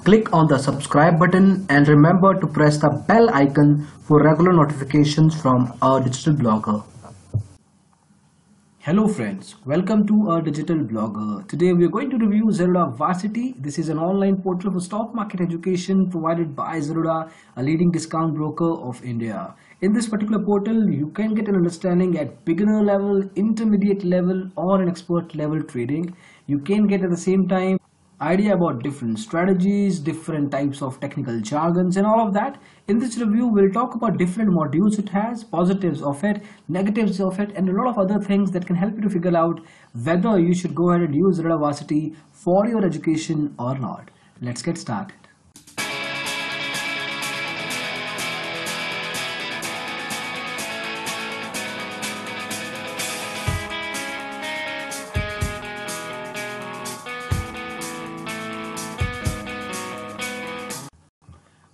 Click on the subscribe button and remember to press the bell icon for regular notifications from our digital blogger. Hello friends, welcome to our digital blogger. Today we are going to review Zerodha Varsity. This is an online portal for stock market education provided by Zerodha, a leading discount broker of India. In this particular portal, you can get an understanding at beginner level, intermediate level or an expert level trading. You can get at the same time idea about different strategies, different types of technical jargons and all of that. In this review, we'll talk about different modules it has, positives of it, negatives of it, and a lot of other things that can help you to figure out whether you should go ahead and use Zerodha Varsity for your education or not. Let's get started.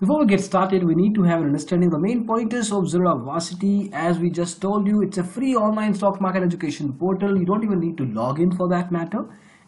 Before we get started, we need to have an understanding of the main pointers of Zerodha Varsity. As we just told you, it's a free online stock market education portal. You don't even need to log in for that matter.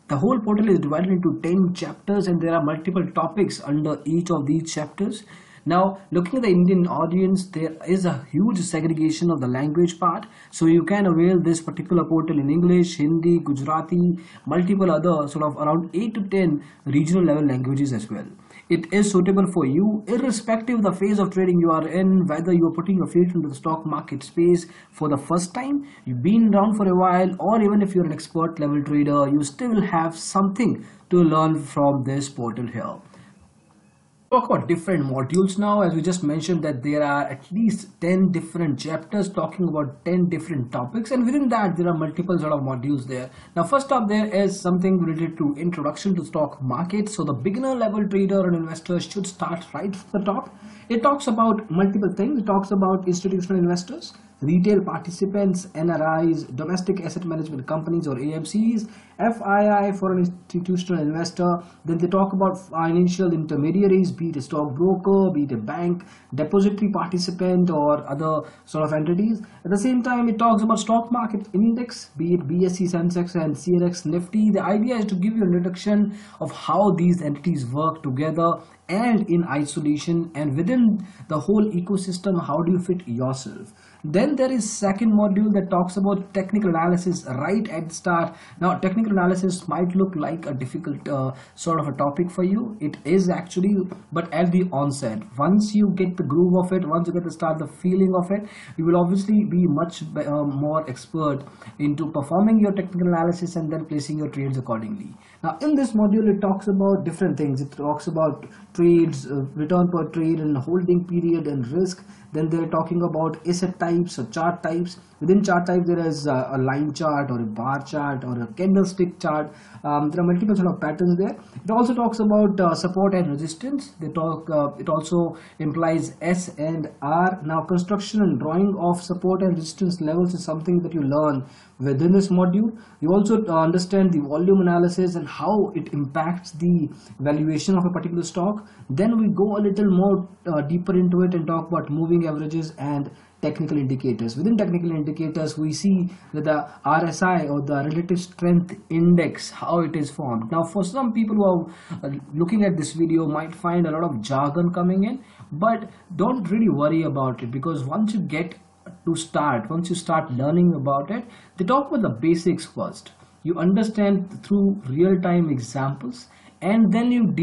The whole portal is divided into 10 chapters and there are multiple topics under each of these chapters. Now, looking at the Indian audience, there is a huge segregation of the language part. So you can avail this particular portal in English, Hindi, Gujarati, multiple other sort of around 8 to 10 regional level languages as well. It is suitable for you irrespective of the phase of trading you are in, whether you are putting your feet into the stock market space for the first time, you've been around for a while, or even if you're an expert level trader, you still have something to learn from this portal here. Talk about different modules now. As we just mentioned that there are at least 10 different chapters talking about 10 different topics, and within that there are multiple sort of modules there. Now first up, there is something related to introduction to stock market. So the beginner level trader and investor should start right from the top. It talks about multiple things. It talks about institutional investors, retail participants, NRIs, domestic asset management companies or AMCs, FII for an institutional investor. Then they talk about financial intermediaries, be it a stock broker, be it a bank, depository participant or other sort of entities. At the same time, it talks about stock market index, be it BSE, Sensex and CNX Nifty. The idea is to give you an introduction of how these entities work together and in isolation, and within the whole ecosystem, how do you fit yourself. Then there is second module that talks about technical analysis right at the start. Now technical analysis might look like a difficult sort of a topic for you. It is actually, but at the onset, once you get the groove of it, once you get to start the feeling of it, you will obviously be much more expert into performing your technical analysis and then placing your trades accordingly. Now in this module, it talks about different things. It talks about trades, return per trade and holding period and risk. Then they're talking about asset types or chart types. Within chart type, there is a line chart or a bar chart or a candlestick chart. There are multiple sort of patterns there. It also talks about support and resistance. They talk. It also implies S and R. Now, construction and drawing of support and resistance levels is something that you learn within this module. You also understand the volume analysis and how it impacts the valuation of a particular stock. Then we go a little more deeper into it and talk about moving averages and technical indicators. Within technical indicators, we see that the RSI or the relative strength index, how it is formed. Now for some people who are looking at this video might find a lot of jargon coming in, but don't really worry about it, because once you start learning about it, they talk about the basics first. You understand through real-time examples, and then you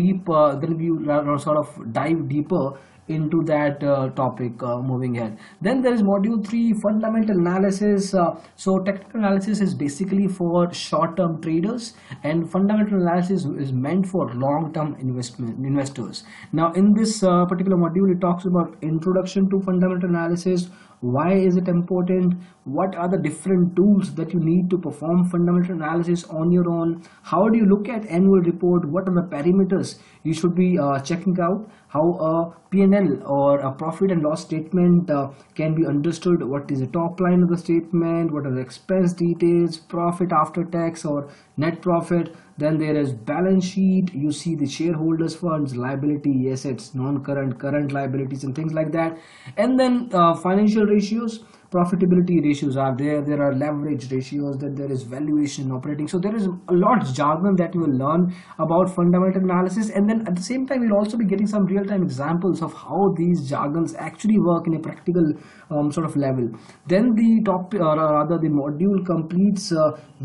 sort of dive deeper into that topic moving ahead. Then there is module 3, fundamental analysis. So technical analysis is basically for short-term traders, and fundamental analysis is meant for long-term investors. Now in this particular module, it talks about introduction to fundamental analysis. Why is it important? What are the different tools that you need to perform fundamental analysis on your own? How do you look at annual report? What are the parameters you should be checking out? How a P&L or a profit and loss statement can be understood? What is the top line of the statement? What are the expense details, profit after tax or net profit? Then there is balance sheet. You see the shareholders funds, liability, assets, non-current, current liabilities, and things like that. And then financial ratios, profitability ratios are there. There are leverage ratios. Then there is valuation, operating. So there is a lot of jargon that you will learn about fundamental analysis. And then at the same time, you'll also be getting some real-time examples of how these jargons actually work in a practical sort of level. Then the topic, or rather the module completes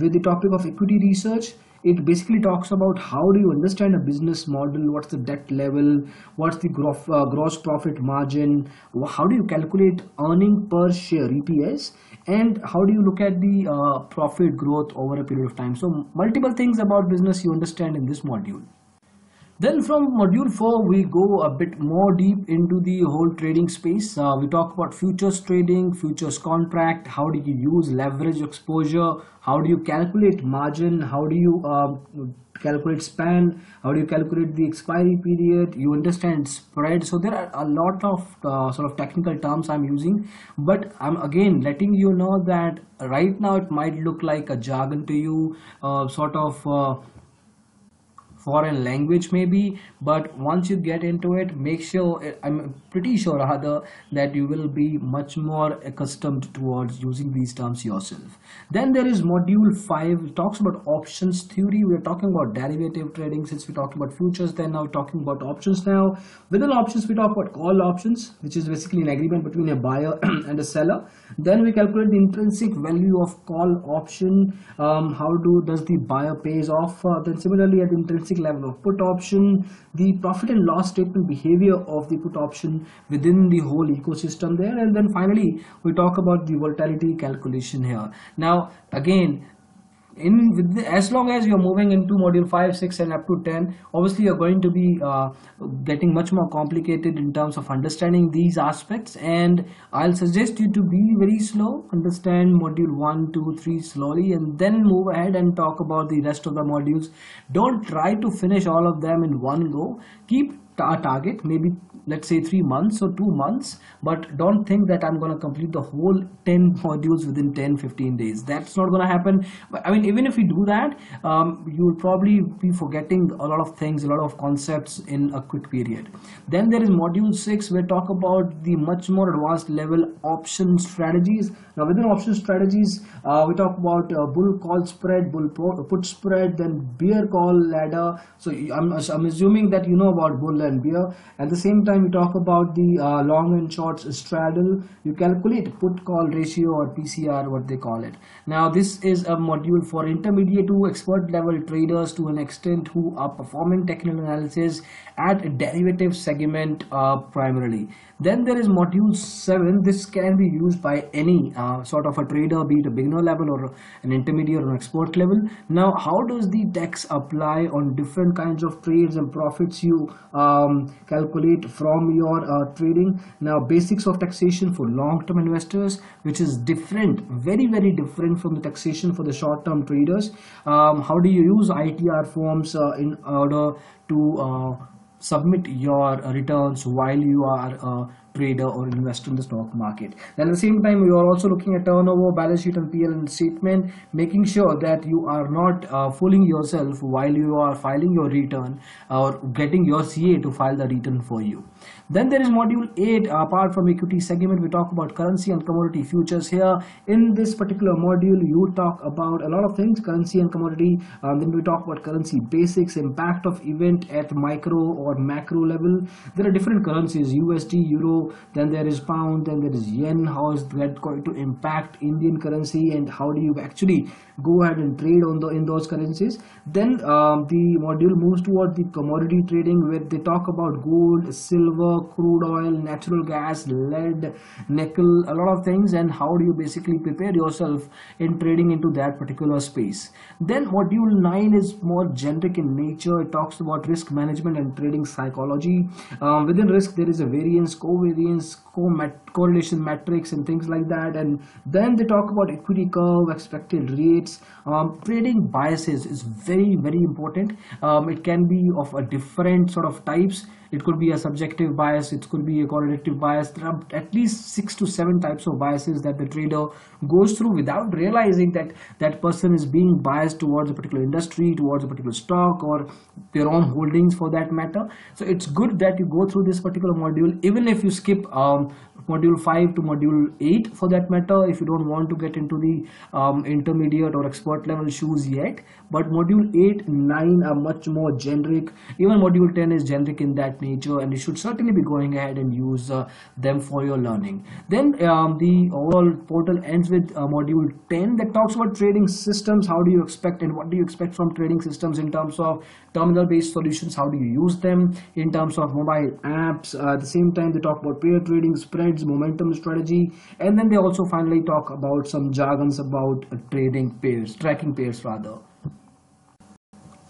with the topic of equity research. It basically talks about how do you understand a business model, what's the debt level, what's the gross profit margin, how do you calculate earning per share EPS, and how do you look at the profit growth over a period of time. So multiple things about business you understand in this module. Then from module 4, we go a bit more deep into the whole trading space. We talk about futures trading, futures contract, how do you use leverage exposure, how do you calculate margin, how do you calculate span, how do you calculate the expiry period, you understand spread. So there are a lot of sort of technical terms I'm using, but I'm again letting you know that right now it might look like a jargon to you, sort of foreign language maybe, but once you get into it, make sure, I'm pretty sure rather, that you will be much more accustomed towards using these terms yourself. Then there is module 5, it talks about options theory. We are talking about derivative trading. Since we talked about futures, then now we're talking about options. Now within options we talk about call options, which is basically an agreement between a buyer and a seller. Then we calculate the intrinsic value of call option, how does the buyer pays off. Then similarly at the intrinsic level of put option, the profit and loss statement behavior of the put option within the whole ecosystem there. And then finally we talk about the volatility calculation here. Now again, as long as you're moving into module 5, 6 and up to 10, obviously you're going to be getting much more complicated in terms of understanding these aspects, and I'll suggest you to be very slow, understand module 1, 2, 3 slowly, and then move ahead and talk about the rest of the modules. Don't try to finish all of them in one go. Keep a target, maybe let's say 3 months or 2 months, but don't think that I'm going to complete the whole 10 modules within 10-15 days. That's not going to happen. But I mean, even if you do that, you will probably be forgetting a lot of things, a lot of concepts in a quick period. Then there is module 6, where talk about the much more advanced level option strategies. Now within option strategies, we talk about bull call spread, bull put spread, then bear call ladder. So I'm assuming that you know about bull and bear. At the same time, we talk about the long and short straddle. You calculate put call ratio, or PCR, what they call it. Now this is a module for intermediate to expert level traders to an extent, who are performing technical analysis at a derivative segment primarily. Then there is module 7. This can be used by any sort of a trader, be it a beginner level or an intermediate or an expert level. Now how does the tax apply on different kinds of trades and profits you calculate from your trading. Now basics of taxation for long-term investors, which is different, very different from the taxation for the short-term traders. How do you use ITR forms in order to submit your returns while you are a trader or investor in the stock market. Then at the same time, you are also looking at turnover, balance sheet and PL statement, making sure that you are not fooling yourself while you are filing your return or getting your CA to file the return for you. Then there is module 8. Apart from equity segment, we talk about currency and commodity futures. Here in this particular module, you talk about a lot of things, currency and commodity. Then we talk about currency basics, impact of event at micro or macro level. There are different currencies, USD, Euro, then there is pound, then there is yen. How is that going to impact Indian currency, and how do you actually go ahead and trade on in those currencies? Then the module moves toward the commodity trading, where they talk about gold, silver, crude oil, natural gas, lead, nickel, a lot of things, and how do you basically prepare yourself in trading into that particular space. Then module 9 is more generic in nature. It talks about risk management and trading psychology. Within risk, there is a variance, covariance, variance, correlation metrics and things like that. And then they talk about equity curve, expected rates. Trading biases is very important. It can be of a different sort of types. It could be a subjective bias, it could be a correlative bias. There are at least 6 to 7 types of biases that the trader goes through without realizing that that person is being biased towards a particular industry, towards a particular stock, or their own holdings for that matter. So it's good that you go through this particular module, even if you skip module 5 to module 8 for that matter, if you don't want to get into the intermediate or expert level shoes yet. But module 8, 9 are much more generic. Even module 10 is generic in that nature, and you should certainly be going ahead and use them for your learning. Then the overall portal ends with module 10 that talks about trading systems. How do you expect and what do you expect from trading systems in terms of terminal based solutions? How do you use them in terms of mobile apps? At the same time, they talk about pair trading, spreads, momentum strategy, and then they also finally talk about some jargons about trading pairs, tracking pairs rather.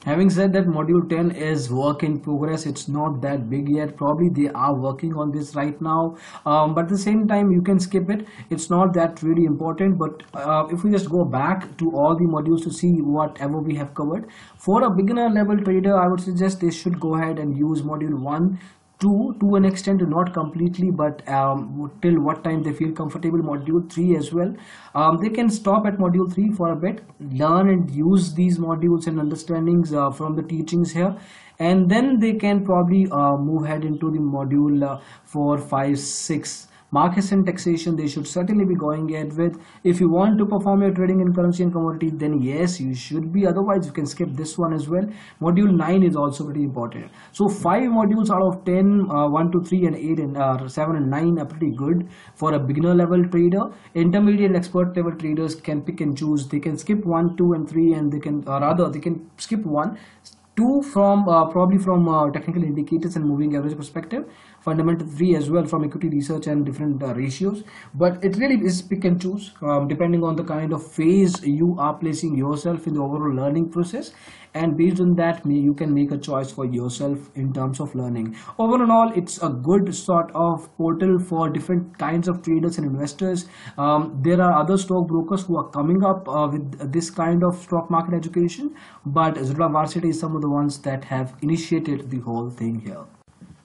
Having said that, module 10 is work in progress. It's not that big yet. Probably they are working on this right now, but at the same time you can skip it. It's not that really important. But if we just go back to all the modules to see whatever we have covered, for a beginner level trader, I would suggest they should go ahead and use module 1 to an extent, not completely, but till what time they feel comfortable. Module 3 as well, they can stop at module 3 for a bit, learn and use these modules and understandings from the teachings here, and then they can probably move ahead into the module 4, 5, 6. Markets and taxation, they should certainly be going ahead with. If you want to perform your trading in currency and commodity, then yes, you should be. Otherwise, you can skip this one as well. Module 9 is also pretty important. So 5 modules out of 10, 1 to 3 and 8 and 7 and 9 are pretty good for a beginner level trader. Intermediate and expert level traders can pick and choose. They can skip 1, 2 and 3, and they can rather they can skip 1. 2 from probably from technical indicators and moving average perspective, fundamental 3 as well from equity research and different ratios. But it really is pick and choose depending on the kind of phase you are placing yourself in the overall learning process, and based on that you can make a choice for yourself in terms of learning. Overall, it's a good sort of portal for different kinds of traders and investors. There are other stockbrokers who are coming up with this kind of stock market education, but Zerodha Varsity is some of the ones that have initiated the whole thing here.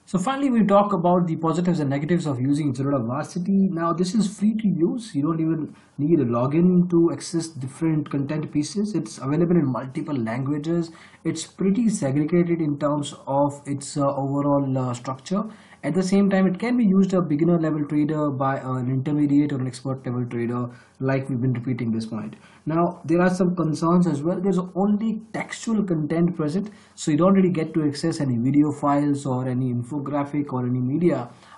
So finally, we talk about the positives and negatives of using Zerodha Varsity. Now, this is free to use. You don't even need a login to access different content pieces. It's available in multiple languages. It's pretty segregated in terms of its overall structure. At the same time, it can be used a beginner level trader by an intermediate or an expert level trader, like we've been repeating this point. Now, there are some concerns as well. There's only textual content present, so you don't really get to access any video files or any infographic or any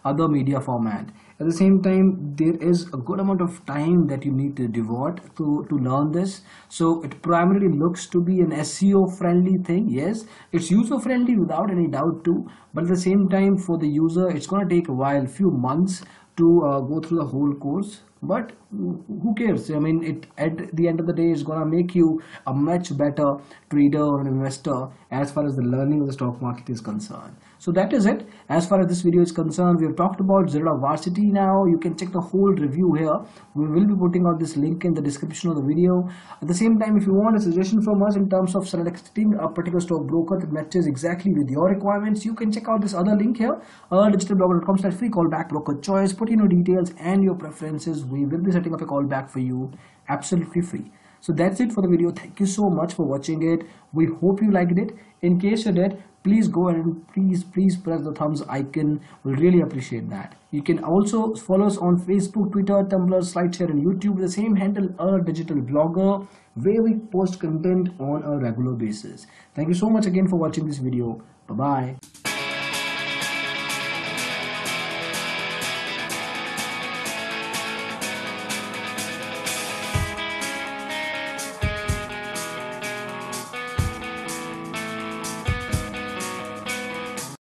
other media format. At the same time, there is a good amount of time that you need to devote to learn this. So it primarily looks to be an SEO friendly thing. Yes, it's user friendly without any doubt too, but at the same time, for the user, it's going to take a while, few months to go through the whole course. But who cares? I mean, it at the end of the day is going to make you a much better trader or an investor as far as the learning of the stock market is concerned. So that is it. As far as this video is concerned, we have talked about Zerodha Varsity. Now you can check the whole review here. We will be putting out this link in the description of the video. At the same time, if you want a suggestion from us in terms of selecting a particular stockbroker that matches exactly with your requirements, you can check out this other link here, digitalblogger.com/free callback broker choice. Put in your details and your preferences. We will be setting up a callback for you absolutely free. So that's it for the video. Thank you so much for watching it. We hope you liked it. In case you did, please go ahead and please press the thumbs icon. We'll really appreciate that. You can also follow us on Facebook, Twitter, Tumblr, SlideShare and YouTube with the same handle, a digital blogger, where we post content on a regular basis. Thank you so much again for watching this video. Bye bye.